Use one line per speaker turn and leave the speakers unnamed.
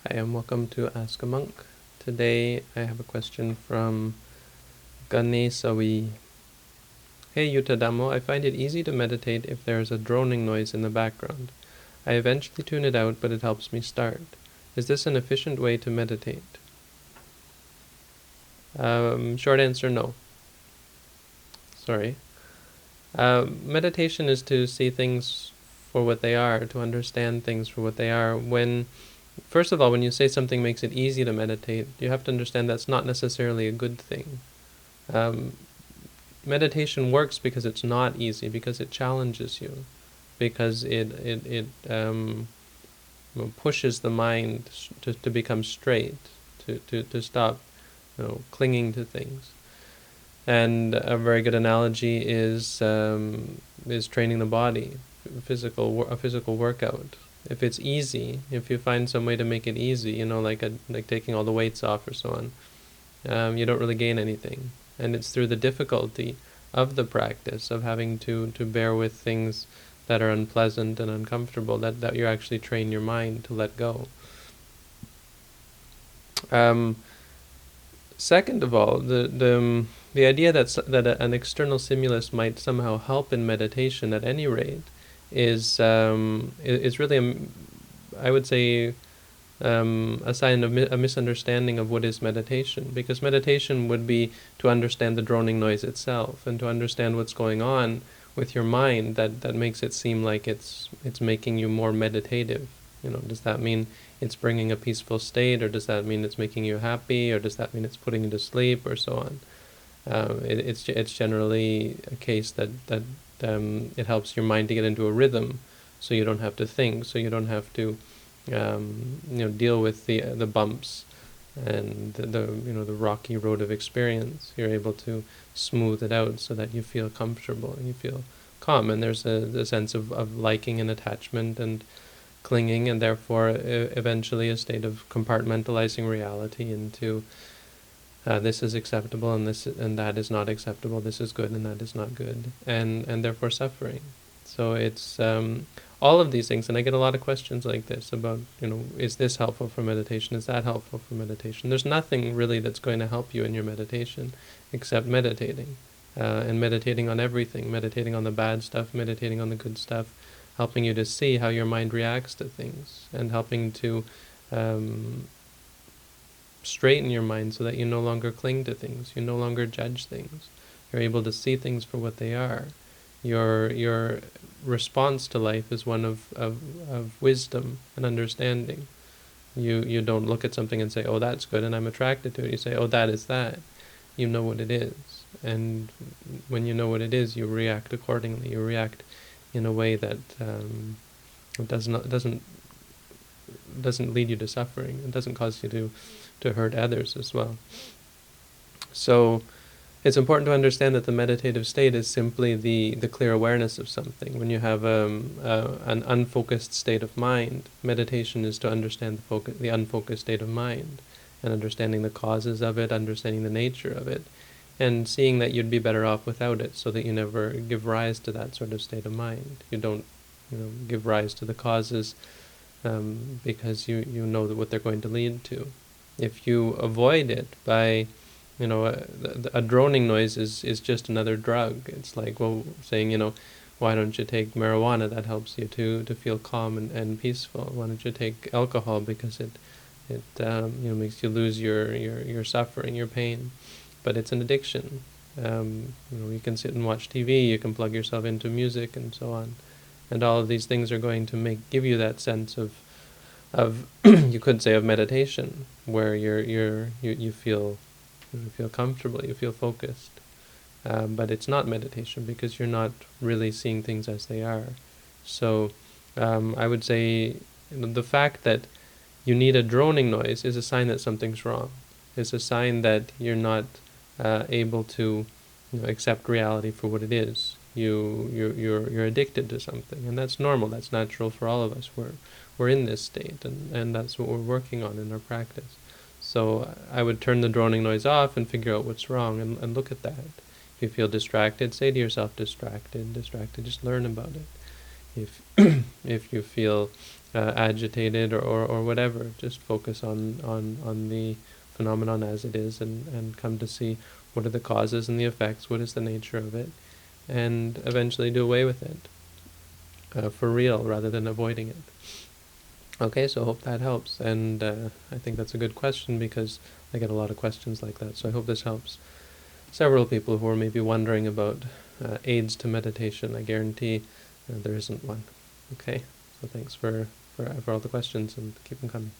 Hi, and welcome to Ask a Monk. Today I have a question from Ganesawi. Hey Yuttadhammo, I find it easy to meditate if there is a droning noise in the background. I eventually tune it out, but it helps me start. Is this an efficient way to meditate? Short answer, no. Sorry. Meditation is to see things for what they are, to understand things for what they are. First of all, when you say something makes it easy to meditate, you have to understand that's not necessarily a good thing. Meditation works because it's not easy, because it challenges you, because it pushes the mind to become straight, to stop clinging to things. And a very good analogy is training the body, a physical workout. If it's easy, if you find some way to make it easy, like taking all the weights off or so on, you don't really gain anything. And it's through the difficulty of the practice, of having to bear with things that are unpleasant and uncomfortable, that you actually train your mind to let go. Second of all, the idea that an external stimulus might somehow help in meditation at any rate is really, I would say, a sign of a misunderstanding of what is meditation. Because meditation would be to understand the droning noise itself, and to understand what's going on with your mind that makes it seem like it's making you more meditative. Does that mean it's bringing a peaceful state, or does that mean it's making you happy, or does that mean it's putting you to sleep, or so on? It's generally a case that it helps your mind to get into a rhythm, so you don't have to think, so you don't have to deal with the bumps and the rocky road of experience. You're able to smooth it out so that you feel comfortable and you feel calm, and there's a sense of liking and attachment and clinging, and therefore eventually a state of compartmentalizing reality into this is acceptable and this and that is not acceptable, this is good and that is not good, and therefore suffering. So it's all of these things, and I get a lot of questions like this about, is this helpful for meditation? Is that helpful for meditation? There's nothing really that's going to help you in your meditation except meditating, and meditating on everything, meditating on the bad stuff, meditating on the good stuff, helping you to see how your mind reacts to things, and helping to straighten your mind so that you no longer cling to things, you no longer judge things. You're able to see things for what they are. Your response to life is one of wisdom and understanding. You don't look at something and say, oh, that's good and I'm attracted to it. You say, oh, that is that. You know what it is. And when you know what it is, you react accordingly. You react in a way that doesn't lead you to suffering. It doesn't cause you to hurt others as well. So it's important to understand that the meditative state is simply the clear awareness of something. When you have an unfocused state of mind, meditation is to understand the unfocused state of mind, and understanding the causes of it, understanding the nature of it, and seeing that you'd be better off without it, so that you never give rise to that sort of state of mind. You don't give rise to the causes because you know what they're going to lead to. If you avoid it by a droning noise is just another drug. It's like, saying, why don't you take marijuana? That helps you to feel calm and peaceful. Why don't you take alcohol? Because it makes you lose your suffering, your pain. But it's an addiction. You can sit and watch TV. You can plug yourself into music and so on, and all of these things are going to give you that sense of you could say of meditation, where you feel comfortable, you feel focused, but it's not meditation because you're not really seeing things as they are. So I would say the fact that you need a droning noise is a sign that something's wrong. It's a sign that you're not able to accept reality for what it is. You're addicted to something, and that's normal. That's natural for all of us. We're in this state, and that's what we're working on in our practice. So I would turn the droning noise off and figure out what's wrong, and look at that. If you feel distracted, say to yourself, distracted, just learn about it. If if you feel agitated or whatever. Just focus on the phenomenon as it is, and come to see what are the causes and the effects, what is the nature of it, and eventually do away with it for real rather than avoiding it. Okay, so I hope that helps, and I think that's a good question because I get a lot of questions like that, so I hope this helps several people who are maybe wondering about aids to meditation. I guarantee there isn't one. Okay, so thanks for all the questions, and keep them coming.